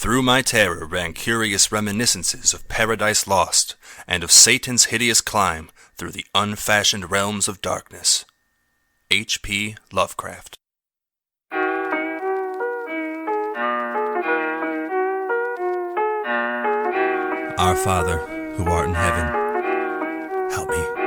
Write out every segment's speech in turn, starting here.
Through my terror ran curious reminiscences of paradise lost, and of Satan's hideous climb through the unfashioned realms of darkness. H.P. Lovecraft. Our Father, who art in heaven, help me.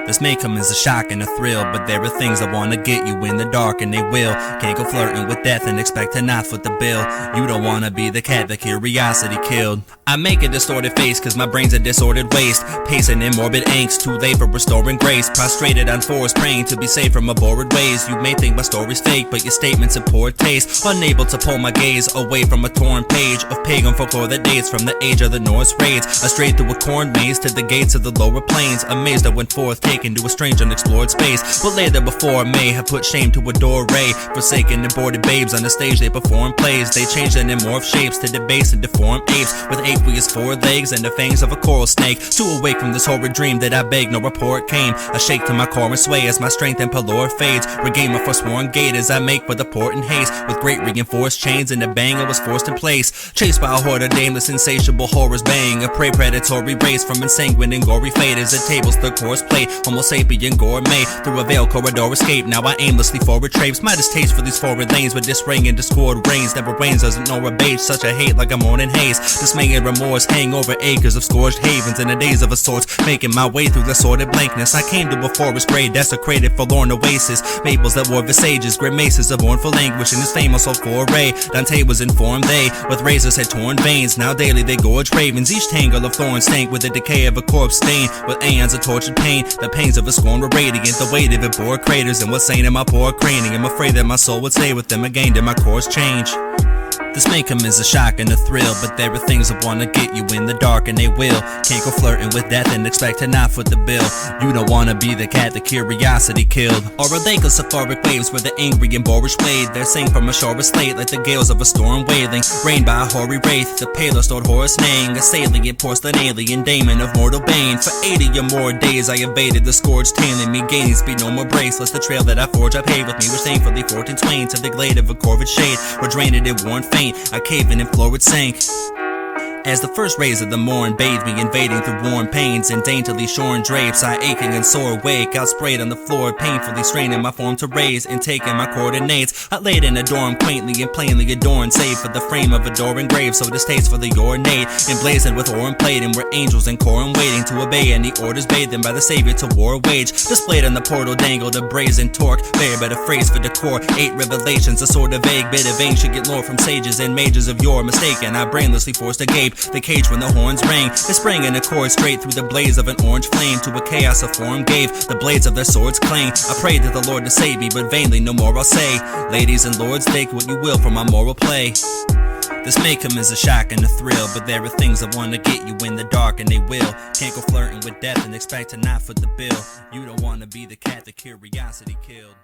This may come as a shock and a thrill, but there are things that wanna get you in the dark, and they will. Can't go flirting with death and expect to not foot the bill. You don't wanna be the cat that curiosity killed. I make a distorted face cause my brain's a disordered waste, pacing in morbid angst, too late for restoring grace. Prostrated on floors praying to be saved from aborted ways. You may think my story's fake, but your statement's in poor taste. Unable to pull my gaze away from a torn page of pagan folklore that dates from the age of the Norse raids. I strayed through a corn maze to the gates of the lower plains, amazed I went forth taken to a strange unexplored space. What lay there before may have put shame to a doorway. Forsaken and boarded babes on the stage they perform plays. They changed and morph shapes to debase and deform apes with aqueous forelegs and the fangs of a coral snake. Too awake from this horrid dream that I begged, no report came. I shake to my core and sway as my strength and pallor fades. Regain my forsworn gait as I make for the port in haste, with great reinforced chains and the bang I was forced in place. Chased by a horde of nameless insatiable horrors baying, a prey predatory race from insanguine and gory fate as the tables the course plate. Homo sapien gourmet through a veiled corridor escape. Now I aimlessly forward traipse, my distaste for these forward lanes with disarray and discord reigns. Never rains, doesn't know abate such a hate like a morning haze. Dismay and remorse hang over acres of scorched havens in the days of a sort, making my way through the sordid blankness. I came to a forest grey, desecrated forlorn oasis, maples that wore visages, grimaces of mournful anguish in this famous old foray. Dante was informed they with razors had torn veins, now daily they gorge ravens. Each tangle of thorns stank with the decay of a corpse stained with aeons of tortured pain. The pains of a scorn were radiant, the weight of it bore craters and was saying in my poor cranium. Afraid that my soul would stay with them again, did my course change? This may come as a shock and a thrill, but there are things that wanna get you in the dark, and they will. Can't go flirting with death and expect to not foot the bill. You don't wanna be the cat that curiosity killed. Or a lake of cephalic waves where the angry and boorish wade. They're sing from a shore slate like the gales of a storm wailing. Rained by a hoary wraith, the palest old horse neighing. A salient porcelain alien daemon of mortal bane. For 80 or more days I evaded the scourge tailing me, gaining speed no more bracelets. The trail that I forged I paved with me was thankfully forked in twain to the glade of a corvid shade, where drained it worn faint. I caved in and floor sank as the first rays of the morn bathed me, invading through warm pains and daintily shorn drapes. I aching and sore awake, outsprayed on the floor, painfully straining my form to raise and taking my coordinates. I laid in a dorm quaintly and plainly adorned, save for the frame of adoring grave so distastefully ornate, emblazoned with ore and plate, and where angels in quorum waiting to obey any orders bade them by the Savior to war wage. Displayed on the portal dangled a brazen torque, bare but a phrase for decor. 8 revelations, a sort of vague bit of ancient lore from sages and mages of yore. Mistaken, I brainlessly forced a gape the cage when the horns rang. It sprang in a cord straight through the blaze of an orange flame to a chaos of form gave the blades of their swords clang. I prayed to the Lord to save me, but vainly no more I'll say. Ladies and lords, take what you will from my moral play. This may come as a shock and a thrill, but there are things that wanna get you in the dark, and they will. Can't go flirting with death and expect to not foot the bill. You don't wanna be the cat that curiosity killed.